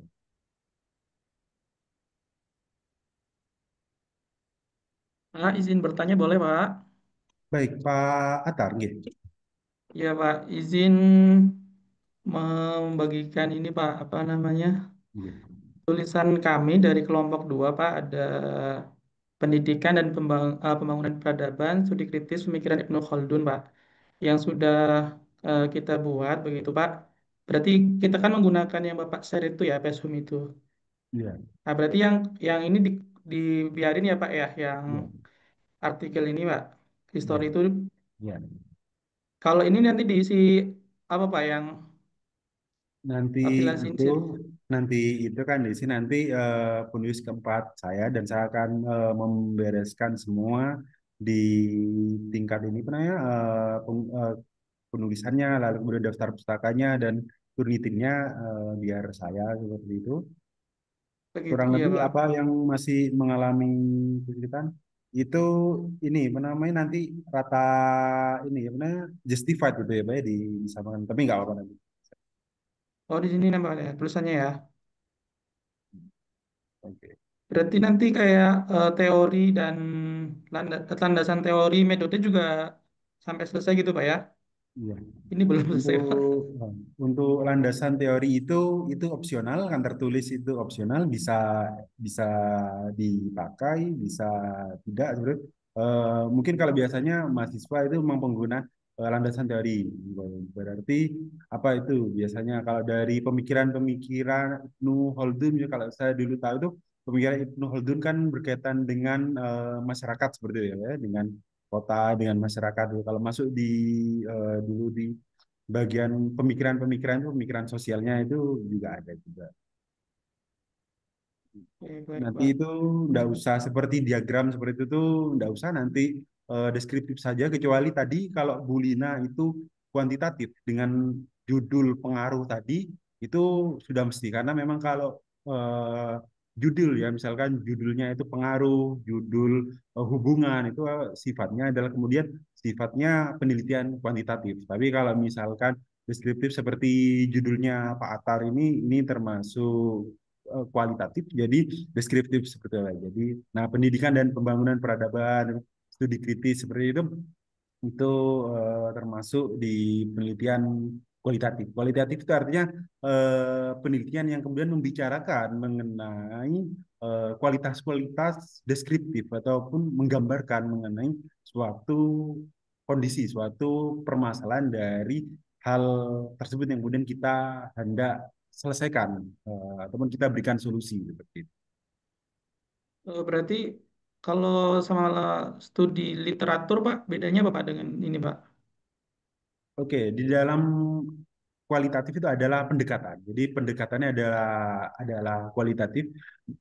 Pak, izin bertanya boleh, Pak? Baik Pak Atar gitu. Ya, Pak, izin membagikan ini, Pak, apa namanya? Tulisan kami dari kelompok 2 Pak, ada pendidikan dan pembangunan peradaban, studi kritis pemikiran Ibnu Khaldun, Pak, yang sudah kita buat, begitu, Pak. Berarti kita kan menggunakan yang Bapak share itu ya, PSHUM itu. Iya, Nah, berarti yang ini dibiarin ya, Pak, ya, yang iya, artikel ini, Pak, iya, history itu. iya. Kalau ini nanti diisi apa Pak yang Nanti freelance itu insir? nanti itu kan di sini nanti penulis keempat saya dan saya akan membereskan semua di tingkat ini apa namanya penulisannya lalu kemudian daftar pustakanya dan turnitinnya biar saya seperti itu. begitu kurang iya lebih Pak. apa yang masih mengalami kesulitan itu ini apa namanya nanti rata ini ya benar justified gitu ya Pak ya disamakan tapi nggak apa-apa nanti. Oh di sini nambah ya tulisannya ya. Oke. Berarti nanti kayak teori dan landasan teori metode juga sampai selesai gitu Pak ya. Iya. Ini belum selesai Untuk Pak. untuk landasan teori itu opsional kan tertulis itu opsional bisa bisa dipakai bisa tidak sebenarnya. Mungkin kalau biasanya mahasiswa itu memang pengguna landasan teori berarti apa itu biasanya kalau dari pemikiran-pemikiran Ibnu Khaldun ya kalau saya dulu tahu itu pemikiran Ibnu Khaldun kan berkaitan dengan masyarakat seperti itu ya dengan kota dengan masyarakat kalau masuk di dulu di bagian pemikiran-pemikiran itu pemikiran sosialnya itu juga ada juga. Baik, baik Nanti Pak. itu nggak usah seperti diagram seperti itu tuh nggak usah nanti deskriptif saja kecuali tadi kalau Bulina itu kuantitatif dengan judul pengaruh tadi itu sudah mesti karena memang kalau eh, judul ya misalkan judulnya itu pengaruh judul hubungan itu sifatnya adalah kemudian sifatnya penelitian kuantitatif tapi kalau misalkan deskriptif seperti judulnya Pak Atar ini termasuk kualitatif jadi deskriptif seperti itu. Jadi, nah pendidikan dan pembangunan peradaban, studi kritis seperti itu termasuk di penelitian kualitatif. Kualitatif itu artinya penelitian yang kemudian membicarakan mengenai kualitas-kualitas deskriptif ataupun menggambarkan mengenai suatu kondisi, suatu permasalahan dari hal tersebut yang kemudian kita hendak selesaikan ataupun kita berikan solusi seperti itu. Berarti kalau sama studi literatur Pak, bedanya apa Pak dengan ini Pak? Oke, di dalam kualitatif itu adalah pendekatan. Jadi pendekatannya adalah kualitatif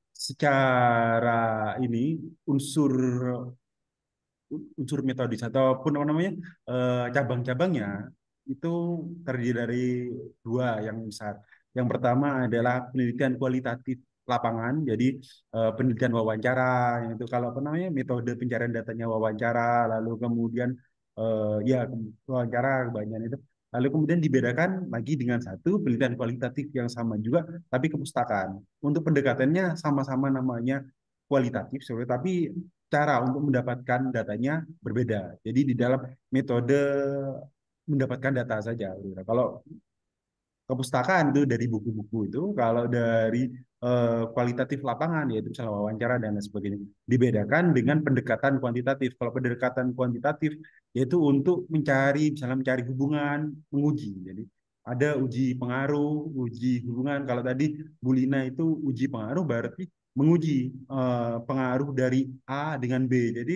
secara ini unsur unsur metodis ataupun apa namanya cabang-cabangnya itu terdiri dari dua yang besar. Yang pertama adalah penelitian kualitatif lapangan, jadi penelitian wawancara, yang itu kalau apa namanya metode pencarian datanya wawancara, lalu kemudian ya wawancara kebanyakan itu. Lalu kemudian dibedakan lagi dengan satu penelitian kualitatif yang sama juga, tapi kepustakaan. Untuk pendekatannya sama-sama namanya kualitatif, tapi cara untuk mendapatkan datanya berbeda. Jadi di dalam metode mendapatkan data saja. Kalau kepustakaan itu dari buku-buku itu, kalau dari kualitatif lapangan yaitu misalnya wawancara dan lain sebagainya dibedakan dengan pendekatan kuantitatif. Kalau pendekatan kuantitatif yaitu untuk mencari misalnya mencari hubungan, menguji. Jadi ada uji pengaruh, uji hubungan. Kalau tadi Bulina itu uji pengaruh berarti menguji pengaruh dari A dengan B. Jadi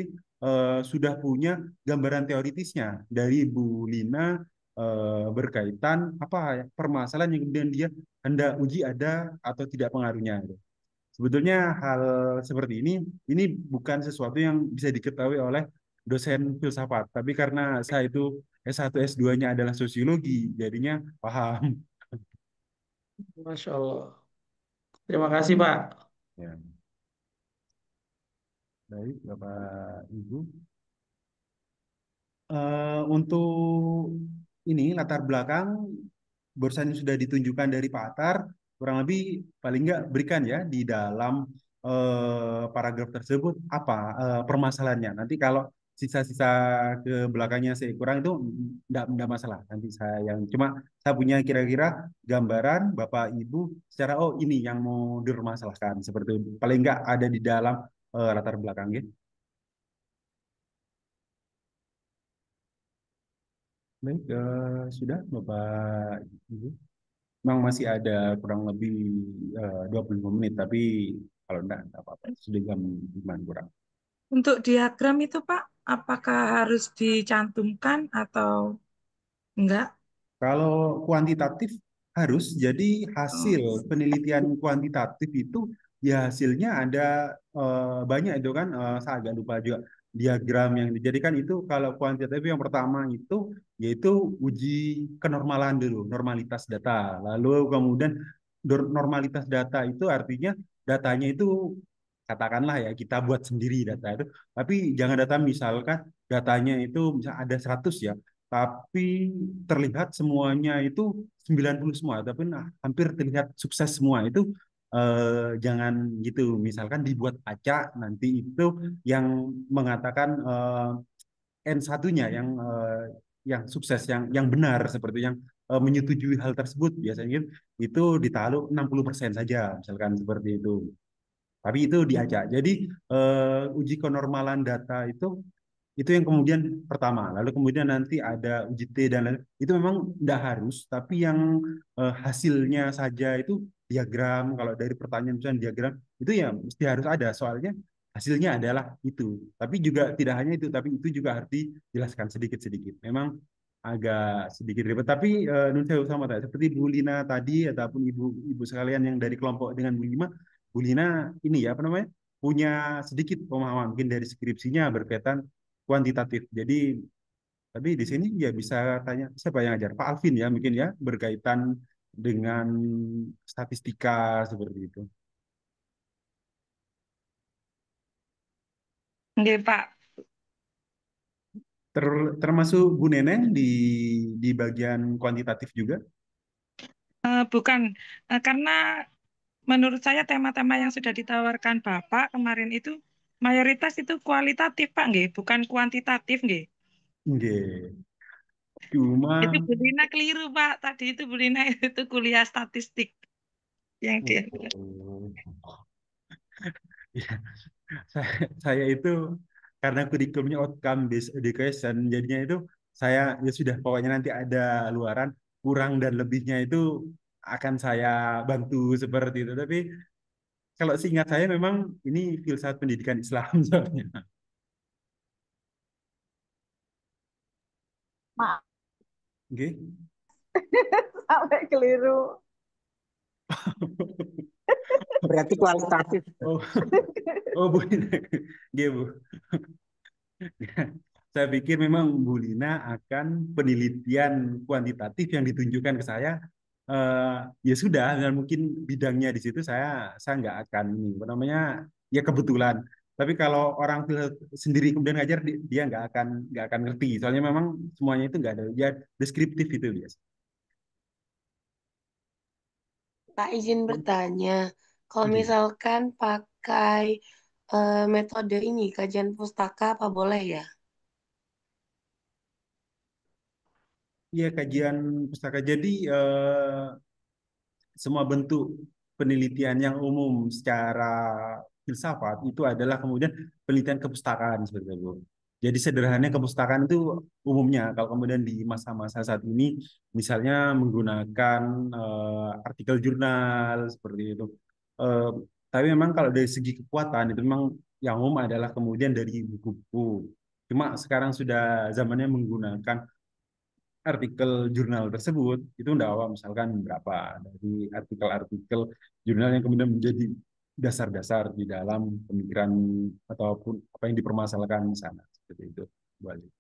sudah punya gambaran teoritisnya dari Bulina berkaitan apa ya permasalahan yang kemudian dia hendak uji ada atau tidak pengaruhnya. Sebetulnya hal seperti ini bukan sesuatu yang bisa diketahui oleh dosen filsafat, tapi karena saya itu S1 S2-nya adalah sosiologi, jadinya paham. Masya Allah. Terima kasih Pak. Ya, baik Bapak Ibu. Untuk ini latar belakang barusan yang sudah ditunjukkan dari Pak Atar, kurang lebih paling nggak berikan ya di dalam paragraf tersebut apa permasalahannya. Nanti kalau sisa-sisa ke belakangnya saya kurang itu enggak masalah. Nanti saya yang cuma saya punya kira-kira gambaran Bapak Ibu secara oh ini yang mau dipermasalahkan seperti itu. Paling nggak ada di dalam latar belakang ya. Baik, sudah Bapak Ibu. Memang masih ada kurang lebih 25 menit, tapi kalau enggak apa-apa. Sudah jam 5 kurang. Untuk diagram itu Pak, apakah harus dicantumkan atau enggak? Kalau kuantitatif harus, jadi Oh, hasil penelitian kuantitatif itu ya hasilnya ada banyak itu kan, saya agak lupa juga diagram yang dijadikan itu kalau kuantitatif yang pertama itu yaitu uji kenormalan dulu, normalitas data. Lalu kemudian normalitas data itu artinya datanya itu katakanlah ya kita buat sendiri data itu, tapi jangan data misalkan datanya itu misal ada 100 ya, tapi terlihat semuanya itu 90 semua, tapi nah, hampir terlihat sukses semua itu jangan gitu. Misalkan dibuat acak nanti itu yang mengatakan N satunya yang sukses, yang benar seperti yang menyetujui hal tersebut biasanya itu ditaruh 60% saja misalkan seperti itu. Tapi itu diacak. Jadi uji kenormalan data itu yang kemudian pertama. Lalu kemudian nanti ada uji T dan lain itu memang tidak harus, tapi yang hasilnya saja itu diagram. Kalau dari pertanyaan misalnya diagram itu ya mesti harus ada. Soalnya hasilnya adalah itu. Tapi juga tidak hanya itu, tapi itu juga harus dijelaskan sedikit-sedikit. Memang agak sedikit ribet. Tapi Nun Sewu sama tadi, seperti Bu Lina tadi ataupun ibu-ibu sekalian yang dari kelompok dengan Bu Lima, Bu Lina ini ya apa namanya punya sedikit pemahaman mungkin dari skripsinya berkaitan kuantitatif. Jadi tapi di sini ya bisa tanya siapa yang ajar Pak Alvin ya mungkin ya berkaitan dengan statistika seperti itu. Nggih, Pak. Termasuk Bu Neneng di bagian kuantitatif juga. Bukan, karena menurut saya tema-tema yang sudah ditawarkan Bapak kemarin itu mayoritas itu kualitatif, Pak, nggih, bukan kuantitatif, nggih. Nggih. Cuma Itu Bu Lina keliru, Pak. Tadi itu Bu Lina itu kuliah statistik yang dia. oh, ya, saya itu karena kurikulumnya outcome based education jadinya itu saya ya sudah pokoknya nanti ada luaran kurang dan lebihnya itu akan saya bantu seperti itu. Tapi kalau seingat saya memang ini filsafat pendidikan Islam soalnya. Maaf, Oke. sampai keliru. Berarti kualitatif. Oh, oh Bu, Nggih, Bu. Saya pikir memang Bu Lina akan penelitian kuantitatif yang ditunjukkan ke saya. Ya sudah, dan mungkin bidangnya di situ saya nggak akan ini, apa namanya, ya kebetulan. Tapi kalau orang sendiri kemudian ngajar dia nggak akan ngerti. Soalnya memang semuanya itu nggak ada ya deskriptif itu biasa. Pak izin bertanya, kalau Oke. misalkan pakai metode ini, kajian pustaka, apa boleh ya? Iya kajian pustaka. Jadi semua bentuk penelitian yang umum secara filsafat itu adalah kemudian penelitian kepustakaan seperti itu. Jadi sederhananya kepustakaan itu umumnya kalau kemudian di masa-masa saat ini misalnya menggunakan artikel jurnal seperti itu. Eh, tapi memang kalau dari segi kekuatan itu memang yang umum adalah kemudian dari buku-buku. Cuma sekarang sudah zamannya menggunakan artikel jurnal tersebut itu bawa misalkan berapa dari artikel-artikel jurnal yang kemudian menjadi dasar-dasar di dalam pemikiran ataupun apa yang dipermasalahkan di sana seperti itu. Balik.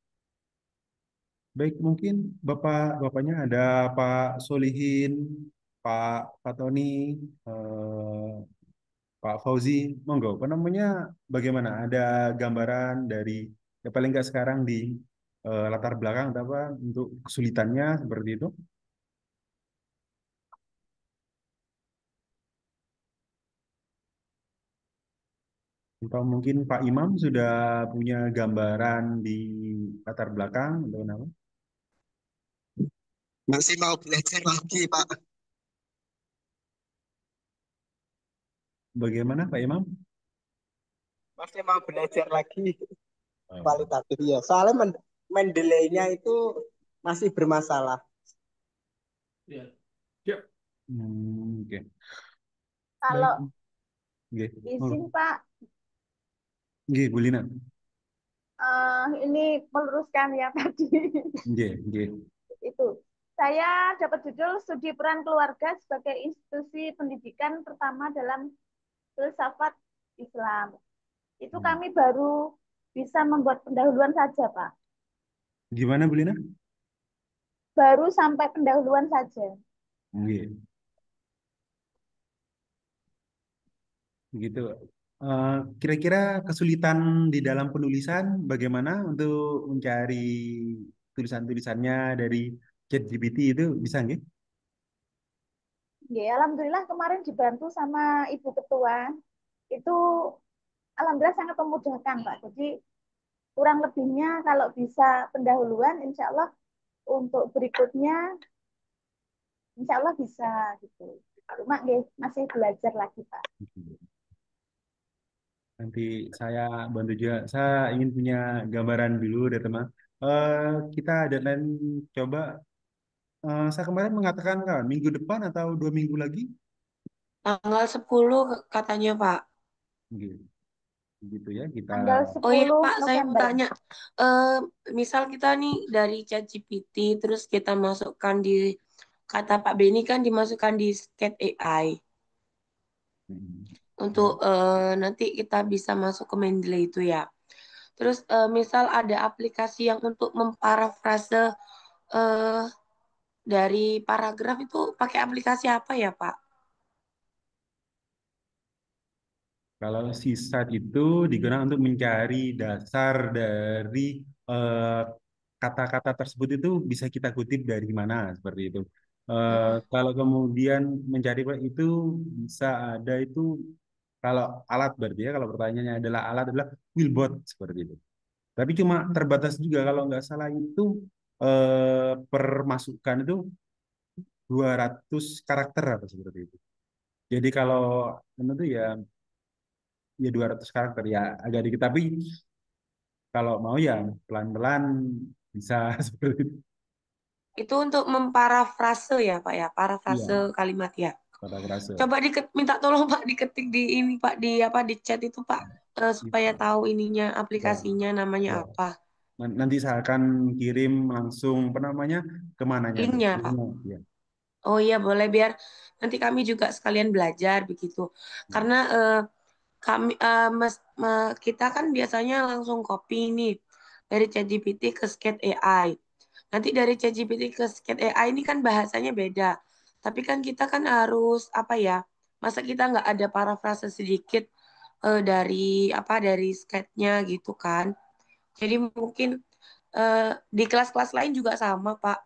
Baik, mungkin bapaknya ada Pak Solihin, Pak Fatoni, eh, Pak Fauzi, monggo. Apa namanya? Bagaimana? Ada gambaran dari ya paling nggak sekarang di latar belakang atau apa untuk kesulitannya seperti itu? Atau mungkin Pak Imam sudah punya gambaran di latar belakang atau kenapa? Masih mau belajar lagi, Pak. Bagaimana Pak Imam? Masih mau belajar lagi Oh, kualitatif ya. Soalnya Mendeley-nya itu masih bermasalah. oke. Baik, Kalau oke. izin Pak, Oke, Bu Lina. ini meluruskan yang tadi. Oke, oke. Itu. Saya dapat judul Studi Peran Keluarga sebagai Institusi Pendidikan Pertama dalam Filsafat Islam. Itu kami baru bisa membuat pendahuluan saja, Pak. Gimana Bu Lina? Baru sampai pendahuluan saja. Oke. Begitu. Kira-kira kesulitan di dalam penulisan bagaimana untuk mencari tulisan-tulisannya dari ChatGPT itu bisa nggak? Ya, alhamdulillah kemarin dibantu sama Ibu Ketua. Itu alhamdulillah sangat memudahkan, Pak. Jadi kurang lebihnya kalau bisa pendahuluan, insya Allah untuk berikutnya, insya Allah bisa gitu. Cuma masih belajar lagi, Pak. Nanti saya bantu juga. Saya ingin punya gambaran dulu deh teman. Eh, kita deadline coba. Saya kemarin mengatakan kan minggu depan atau 2 minggu lagi. Tanggal 10 katanya, Pak. Gitu, gitu ya kita. Tanggal Oh iya 10 Pak, saya mau November. tanya, eh, misal kita nih dari ChatGPT, terus kita masukkan di, kata Pak Beni kan dimasukkan di Skate AI, untuk Ya. nanti kita bisa masuk ke Mendeley itu ya. Terus misal ada aplikasi yang untuk memparafrase eh, dari paragraf itu pakai aplikasi apa ya Pak? Kalau sisat itu digunakan untuk mencari dasar dari eh, kata-kata tersebut itu bisa kita kutip dari mana seperti itu. Kalau kemudian mencari itu bisa ada itu kalau alat berarti ya kalau pertanyaannya adalah alat adalah Willbot seperti itu. Tapi cuma terbatas juga kalau nggak salah itu per masukan itu 200 karakter apa seperti itu. Jadi kalau itu ya 200 karakter ya agak dikit tapi kalau mau ya pelan-pelan bisa seperti itu. Itu untuk memparafrase ya Pak ya, Iya, parafrase kalimat ya. kata frase. Coba minta tolong Pak diketik di ini Pak, di apa, di chat itu Pak, supaya Bisa. tahu ininya, Ya, aplikasinya namanya ya. apa. Nanti saya akan kirim langsung apa namanya kemananya tuh. Linknya Pak. Ya. Oh iya boleh, biar nanti kami juga sekalian belajar begitu. Karena kami kita kan biasanya langsung copy nih dari ChatGPT ke Skate AI. Nanti dari ChatGPT ke Skate AI ini kan bahasanya beda. Tapi kan kita kan harus apa ya? Masa kita nggak ada parafrase sedikit dari apa, dari skate-nya gitu kan? Jadi mungkin di kelas-kelas lain juga sama, Pak.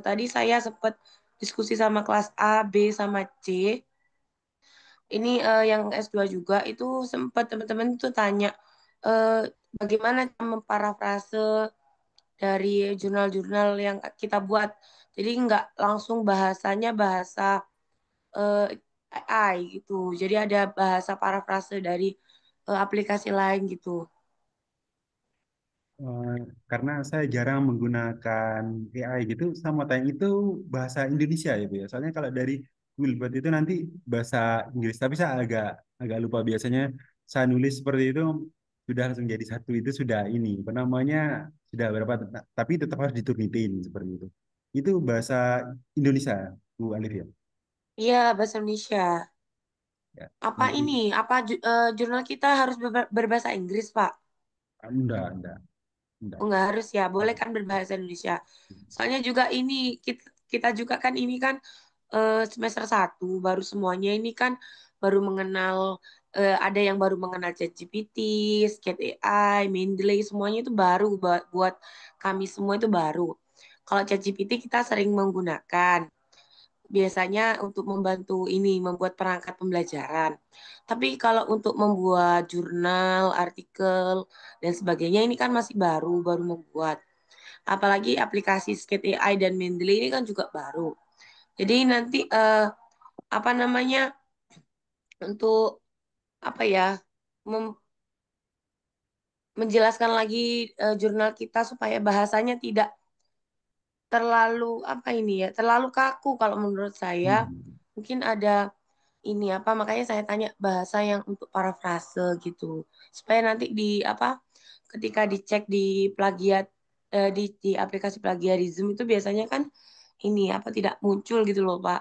Tadi saya sempat diskusi sama kelas A, B, sama C. Ini yang S2 juga itu sempat teman-teman itu tanya eh, bagaimana cara memparafrase dari jurnal-jurnal yang kita buat. Jadi nggak langsung bahasanya bahasa eh, AI gitu. Jadi ada bahasa parafrase dari aplikasi lain gitu. Eh, karena saya jarang menggunakan AI gitu, sama tanya itu bahasa Indonesia ya, Bu ya. Soalnya kalau dari Wilbert itu nanti bahasa Inggris, tapi saya agak agak lupa biasanya saya nulis seperti itu sudah langsung jadi satu itu sudah ini, apa namanya sudah berapa, tapi tetap harus diturunin seperti itu. Itu bahasa Indonesia, Bu Alif ya. Iya, bahasa Indonesia. Ya, Apa nanti ini? Apa jurnal kita harus berbahasa Inggris, Pak? enggak. Oh, nggak harus ya, boleh kan berbahasa Indonesia. Soalnya juga ini kita juga kan ini kan semester 1 baru semuanya ini kan baru mengenal, ada yang baru mengenal ChatGPT, Skate AI, Mendeley, semuanya itu baru buat kami semua itu baru. Kalau ChatGPT kita sering menggunakan biasanya untuk membantu ini membuat perangkat pembelajaran. Tapi kalau untuk membuat jurnal, artikel dan sebagainya ini kan masih baru membuat. Apalagi aplikasi Skate AI dan Mendeley ini kan juga baru. Jadi nanti apa namanya, untuk apa ya, mem- menjelaskan lagi jurnal kita supaya bahasanya tidak terlalu apa ini ya, terlalu kaku kalau menurut saya. Hmm. Mungkin ada ini apa, makanya saya tanya bahasa yang untuk parafrase gitu. Supaya nanti di apa, ketika dicek di plagiat, di aplikasi plagiarism itu biasanya kan ini apa, tidak muncul gitu loh, Pak.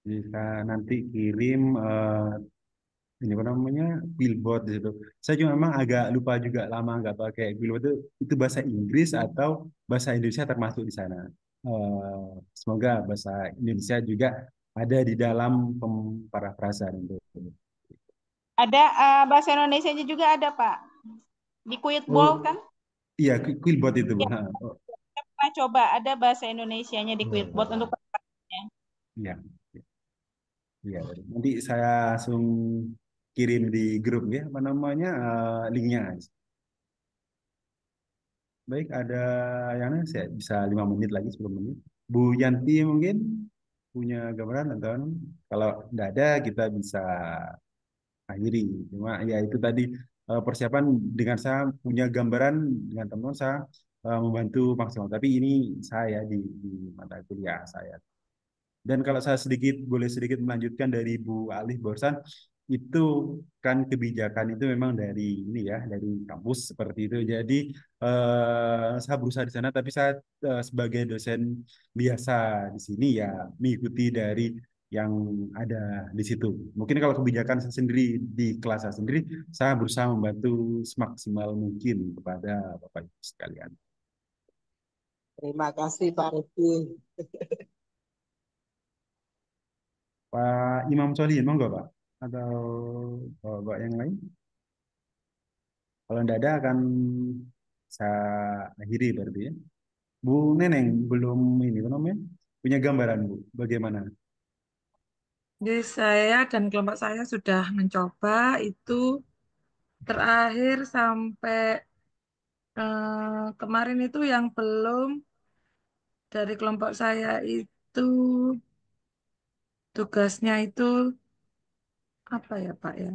Bisa nanti kirim ini apa namanya billboard di situ. Saya cuma memang agak lupa juga lama nggak pakai billboard itu bahasa Inggris atau bahasa Indonesia termasuk di sana. Semoga bahasa Indonesia juga ada di dalam parafrasan itu. Ada bahasa Indonesianya juga ada, Pak. Di Quizball Oh kan? iya, Quillbot itu, Bu. Ya, Ha, oh, kita coba ada bahasa Indonesianya di Quizbot untuk oh, pertanyaannya. iya, iya. Nanti saya langsung kirim di grup ya, apa namanya, linknya. Baik, ada yang lain, saya bisa 5 menit lagi, 10 menit. Bu Yanti mungkin punya gambaran atau kalau tidak ada kita bisa akhiri. Cuma ya itu tadi persiapan dengan saya punya gambaran dengan teman saya membantu maksimal. Tapi ini saya di mata kuliah saya. Dan kalau saya boleh sedikit melanjutkan dari Bu Alif barusan, itu kan kebijakan itu memang dari ini ya, dari kampus seperti itu. Jadi saya berusaha di sana, tapi saya sebagai dosen biasa di sini ya mengikuti dari yang ada di situ. Mungkin kalau kebijakan saya sendiri di kelas saya sendiri, saya berusaha membantu semaksimal mungkin kepada Bapak Ibu sekalian. Terima kasih Pak Rifki. Pak Imam Solihin, monggo Pak? Atau Bapak yang lain? Kalau tidak ada akan saya akhiri berarti ya. Bu Neneng belum ini apa namanya? Punya gambaran Bu, bagaimana? Jadi saya dan kelompok saya sudah mencoba itu terakhir sampai kemarin itu yang belum dari kelompok saya itu tugasnya itu apa ya Pak ya?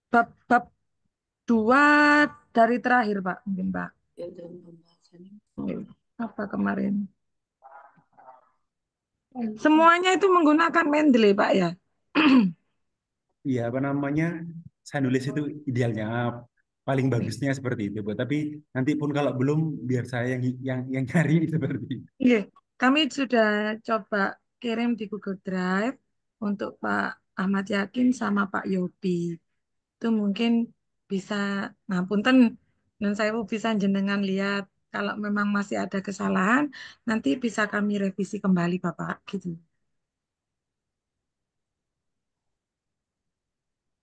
Bab 2 dari terakhir Pak, mungkin Pak. Ya, dalam pembahasan. Apa kemarin? Semuanya itu menggunakan Mendeley Pak ya. Iya apa namanya? Saya nulis itu idealnya paling bagusnya seperti itu Bu. Tapi nanti pun kalau belum biar saya yang cari seperti itu. Iya, kami sudah coba kirim di Google Drive untuk Pak Ahmad Yakin sama Pak Yopi. Itu mungkin bisa, nah punten, dan saya bisa jenengan lihat kalau memang masih ada kesalahan, nanti bisa kami revisi kembali Bapak, gitu.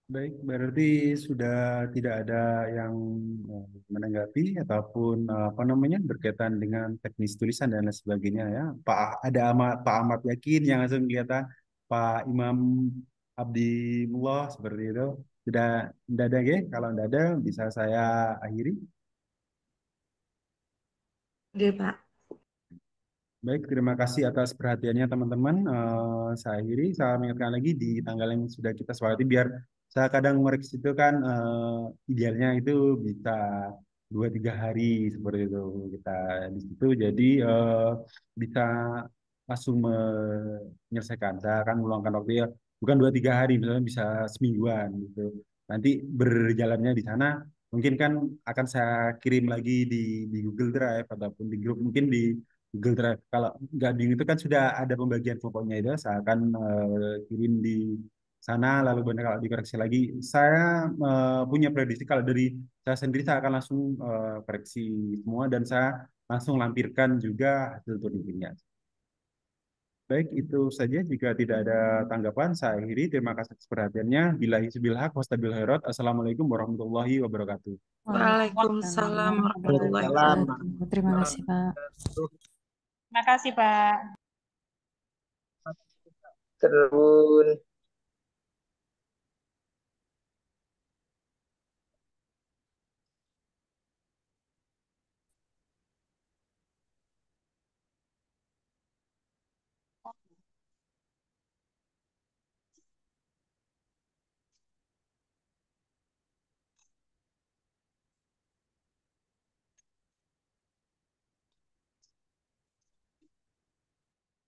Baik, berarti sudah tidak ada yang menanggapi ataupun apa namanya berkaitan dengan teknis tulisan dan lain sebagainya ya. Pak Ahmad Yakin yang langsung kelihatan, Pak Imam Abdimullah seperti itu. Sudah tidak ada ya? Kalau tidak ada bisa saya akhiri. Oke Pak. Baik, terima kasih atas perhatiannya teman-teman. Saya akhiri, saya mengingatkan lagi di tanggal yang sudah kita sepakati biar saya kadang mereksi itu kan idealnya itu bisa 2-3 hari seperti itu kita di situ. Jadi bisa langsung menyelesaikan. Saya akan meluangkan waktu ya bukan 2-3 hari, misalnya bisa semingguan gitu. Nanti berjalannya di sana mungkin kan akan saya kirim lagi di Google Drive ataupun di grup mungkin di Google Drive. Kalau Gading itu kan sudah ada pembagian pokoknya itu, saya akan kirim di sana. Lalu benar kalau dikoreksi lagi, saya punya prediksi kalau dari saya sendiri saya akan langsung koreksi semua dan saya langsung lampirkan juga hasil tulisannya. Baik, itu saja. Jika tidak ada tanggapan, saya akhiri. Terima kasih atas perhatiannya. Billahi sibil haq, wastabil khairat. Assalamualaikum warahmatullahi wabarakatuh. Waalaikumsalam warahmatullahi Salam. wabarakatuh. Terima kasih, Pak. Terima kasih, Pak. Terus